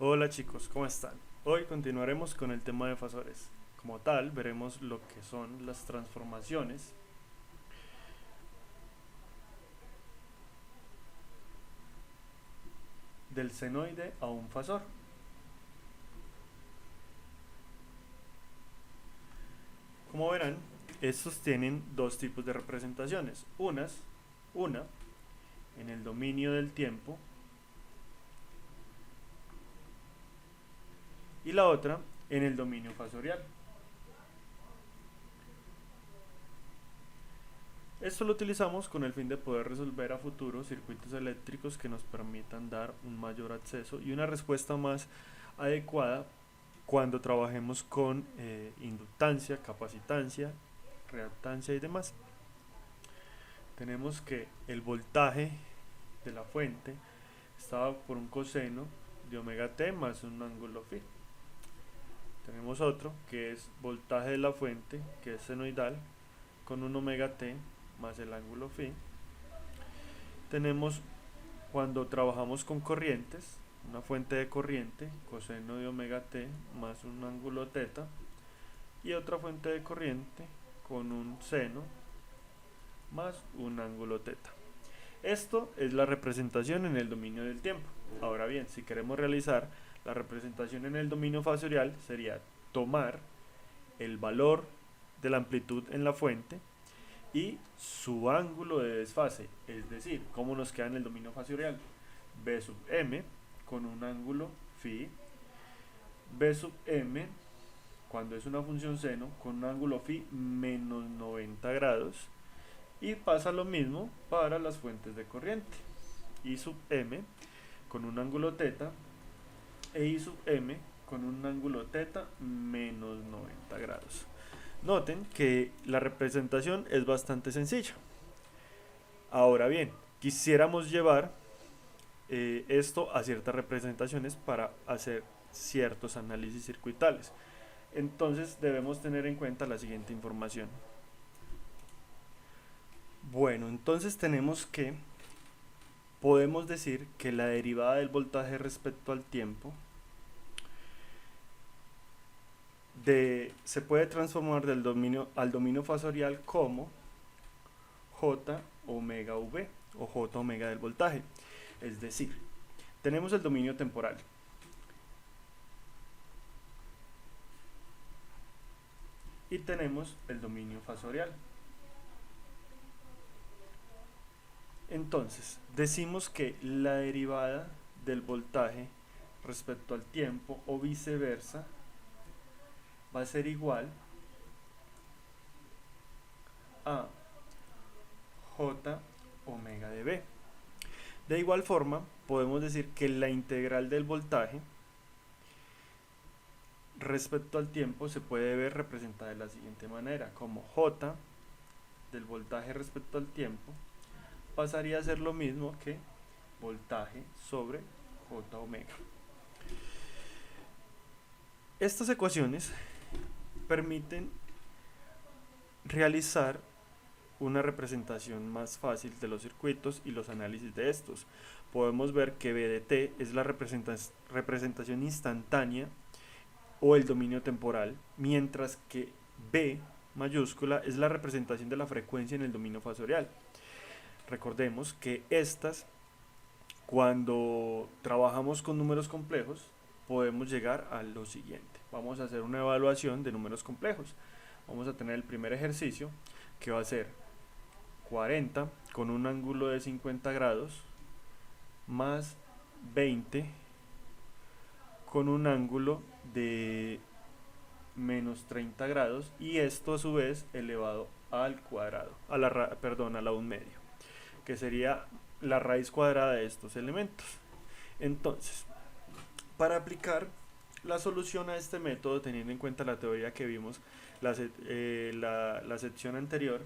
Hola chicos, ¿cómo están? Hoy continuaremos con el tema de fasores. Como tal, veremos lo que son las transformaciones del senoide a un fasor. Como verán, estos tienen dos tipos de representaciones. Una en el dominio del tiempo y la otra en el dominio fasorial. Esto lo utilizamos con el fin de poder resolver a futuro circuitos eléctricos que nos permitan dar un mayor acceso y una respuesta más adecuada cuando trabajemos con inductancia, capacitancia, reactancia y demás. Tenemos que el voltaje de la fuente estaba por un coseno de omega t más un ángulo phi. Tenemos otro que es voltaje de la fuente, que es senoidal, con un omega t más el ángulo phi. Tenemos cuando trabajamos con corrientes, una fuente de corriente, coseno de omega t más un ángulo teta, y otra fuente de corriente con un seno más un ángulo teta. Esto es la representación en el dominio del tiempo. Ahora bien, si queremos realizar la representación en el dominio fasorial, sería tomar el valor de la amplitud en la fuente y su ángulo de desfase, es decir, cómo nos queda en el dominio fasorial. B sub m con un ángulo phi, B sub m cuando es una función seno con un ángulo phi menos 90 grados, y pasa lo mismo para las fuentes de corriente. I sub m con un ángulo teta e I sub m con un ángulo teta menos 90 grados. Noten que la representación es bastante sencilla. Ahora bien, quisiéramos llevar esto a ciertas representaciones para hacer ciertos análisis circuitales. Entonces debemos tener en cuenta la siguiente información. Bueno, entonces tenemos que podemos decir que la derivada del voltaje respecto al tiempo se puede transformar del dominio al dominio fasorial como J omega V o J omega del voltaje. Es decir, tenemos el dominio temporal. Y tenemos el dominio fasorial. Entonces, decimos que la derivada del voltaje respecto al tiempo o viceversa va a ser igual a J omega de B. De igual forma, podemos decir que la integral del voltaje respecto al tiempo se puede ver representada de la siguiente manera, como J del voltaje respecto al tiempo pasaría a ser lo mismo que voltaje sobre J omega. Estas ecuaciones permiten realizar una representación más fácil de los circuitos y los análisis de estos. Podemos ver que B de t es la representación instantánea o el dominio temporal, mientras que B mayúscula es la representación de la frecuencia en el dominio fasorial. Recordemos que estas, cuando trabajamos con números complejos, podemos llegar a lo siguiente. Vamos a hacer una evaluación de números complejos. Vamos a tener el primer ejercicio, que va a ser 40 con un ángulo de 50 grados más 20 con un ángulo de menos 30 grados, y esto a su vez elevado al cuadrado, a la 1 medio, que sería la raíz cuadrada de estos elementos. Entonces, para aplicar la solución a este método, teniendo en cuenta la teoría que vimos la sección anterior,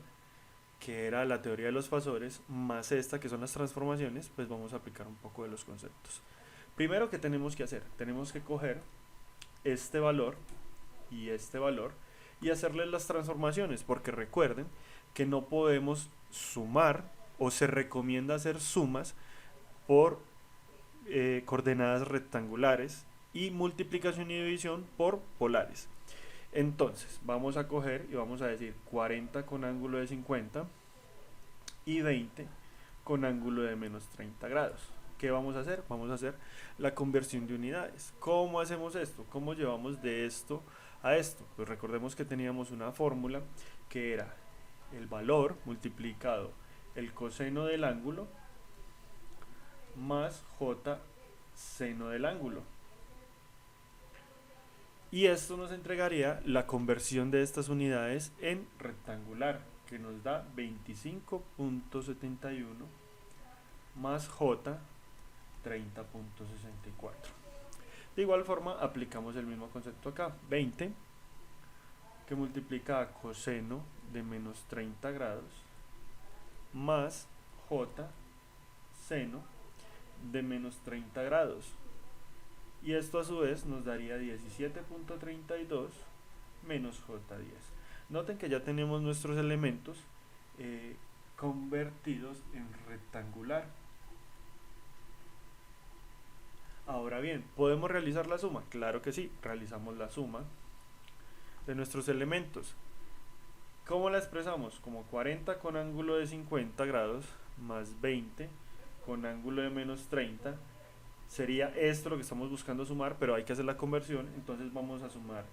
que era la teoría de los fasores, más esta que son las transformaciones, pues vamos a aplicar un poco de los conceptos. Primero, ¿qué tenemos que hacer? Tenemos que coger este valor y hacerle las transformaciones, porque recuerden que no podemos sumar, o se recomienda hacer sumas por coordenadas rectangulares y multiplicación y división por polares. Entonces vamos a coger y vamos a decir 40 con ángulo de 50 y 20 con ángulo de menos 30 grados. ¿Qué vamos a hacer? Vamos a hacer la conversión de unidades. ¿Cómo hacemos esto? ¿Cómo llevamos de esto a esto? Pues recordemos que teníamos una fórmula que era el valor multiplicado el coseno del ángulo más j seno del ángulo. Y esto nos entregaría la conversión de estas unidades en rectangular, que nos da 25.71 más j 30.64. De igual forma aplicamos el mismo concepto acá, 20 que multiplica a coseno de menos 30 grados más j seno de menos 30 grados. Y esto a su vez nos daría 17.32 menos j10. Noten que ya tenemos nuestros elementos convertidos en rectangular. Ahora bien, ¿podemos realizar la suma? Claro que sí, realizamos la suma de nuestros elementos. ¿Cómo la expresamos? Como 40 con ángulo de 50 grados más 20 con ángulo de menos 30. Sería esto lo que estamos buscando sumar, pero hay que hacer la conversión. Entonces vamos a sumar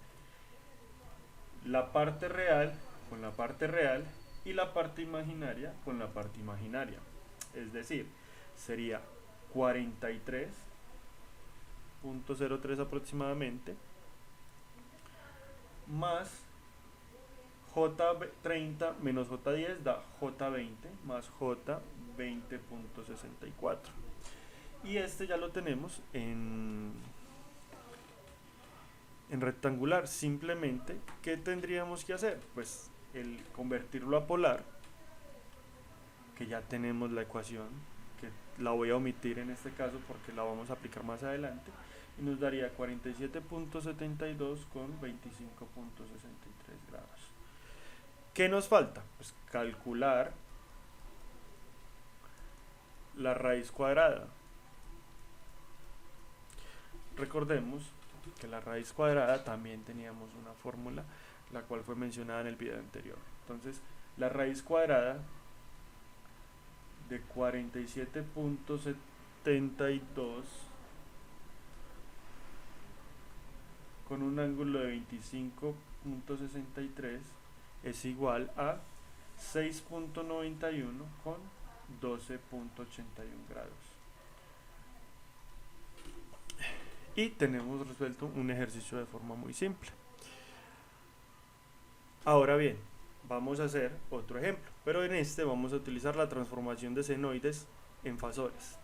la parte real con la parte real y la parte imaginaria con la parte imaginaria. Es decir, sería 43.03 aproximadamente más J30 menos J10 da J20 más J20.64. Y este ya lo tenemos en rectangular. Simplemente, ¿qué tendríamos que hacer? Pues el convertirlo a polar, que ya tenemos la ecuación, que la voy a omitir en este caso porque la vamos a aplicar más adelante, y nos daría 47.72 con 25.63 grados. ¿Qué nos falta? Pues calcular la raíz cuadrada. Recordemos que la raíz cuadrada también teníamos una fórmula, la cual fue mencionada en el video anterior. Entonces, la raíz cuadrada de 47.72 con un ángulo de 25.63 es igual a 6.91 con 12.81 grados. Y tenemos resuelto un ejercicio de forma muy simple. Ahora bien, vamos a hacer otro ejemplo, pero en este vamos a utilizar la transformación de senoides en fasores.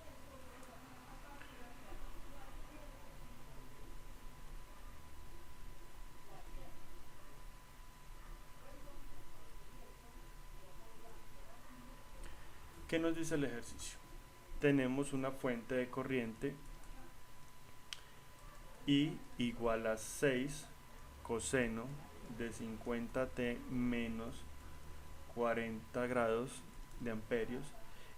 ¿Qué nos dice el ejercicio? Tenemos una fuente de corriente I igual a 6 coseno de 50t menos 40 grados de amperios,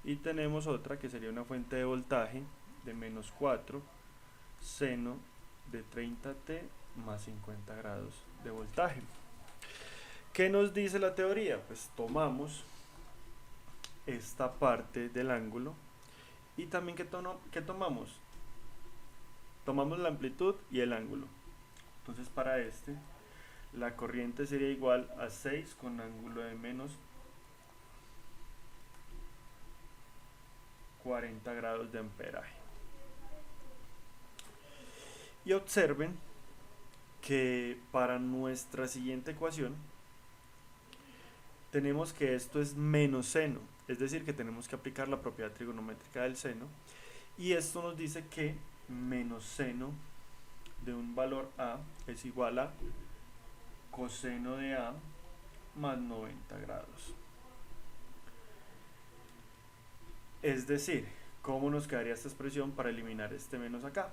y tenemos otra que sería una fuente de voltaje de menos 4 seno de 30t más 50 grados de voltaje. ¿Qué nos dice la teoría? Pues tomamos esta parte del ángulo y también ¿qué tomamos? Tomamos la amplitud y el ángulo. Entonces para este la corriente sería igual a 6 con ángulo de menos 40 grados de amperaje. Y observen que para nuestra siguiente ecuación tenemos que esto es menos seno, es decir que tenemos que aplicar la propiedad trigonométrica del seno, y esto nos dice que menos seno de un valor a es igual a coseno de a más 90 grados. Es decir, ¿cómo nos quedaría esta expresión para eliminar este menos acá?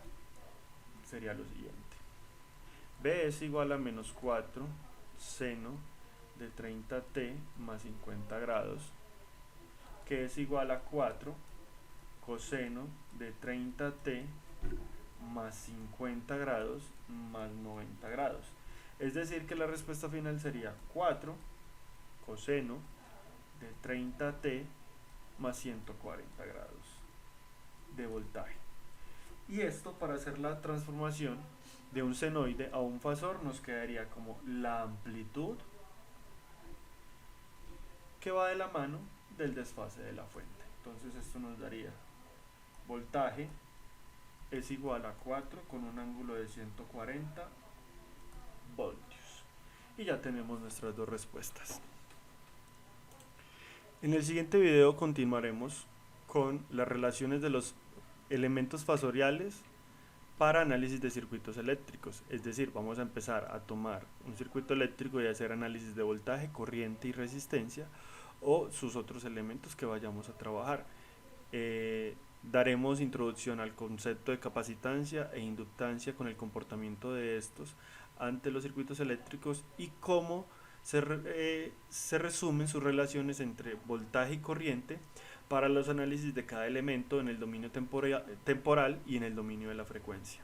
Sería lo siguiente: b es igual a menos 4 seno de 30t más 50 grados, que es igual a 4 coseno de 30t más más 50 grados más 90 grados. Es decir que la respuesta final sería 4 coseno de 30t más 140 grados de voltaje. Y esto, para hacer la transformación de un senoide a un fasor, nos quedaría como la amplitud que va de la mano del desfase de la fuente. Entonces esto nos daría voltaje es igual a 4 con un ángulo de 140 voltios. Y ya tenemos nuestras dos respuestas. En el siguiente video continuaremos con las relaciones de los elementos fasoriales para análisis de circuitos eléctricos. Es decir, vamos a empezar a tomar un circuito eléctrico y hacer análisis de voltaje, corriente y resistencia, o sus otros elementos que vayamos a trabajar. Daremos introducción al concepto de capacitancia e inductancia con el comportamiento de estos ante los circuitos eléctricos y cómo se resumen sus relaciones entre voltaje y corriente para los análisis de cada elemento en el dominio temporal y en el dominio de la frecuencia.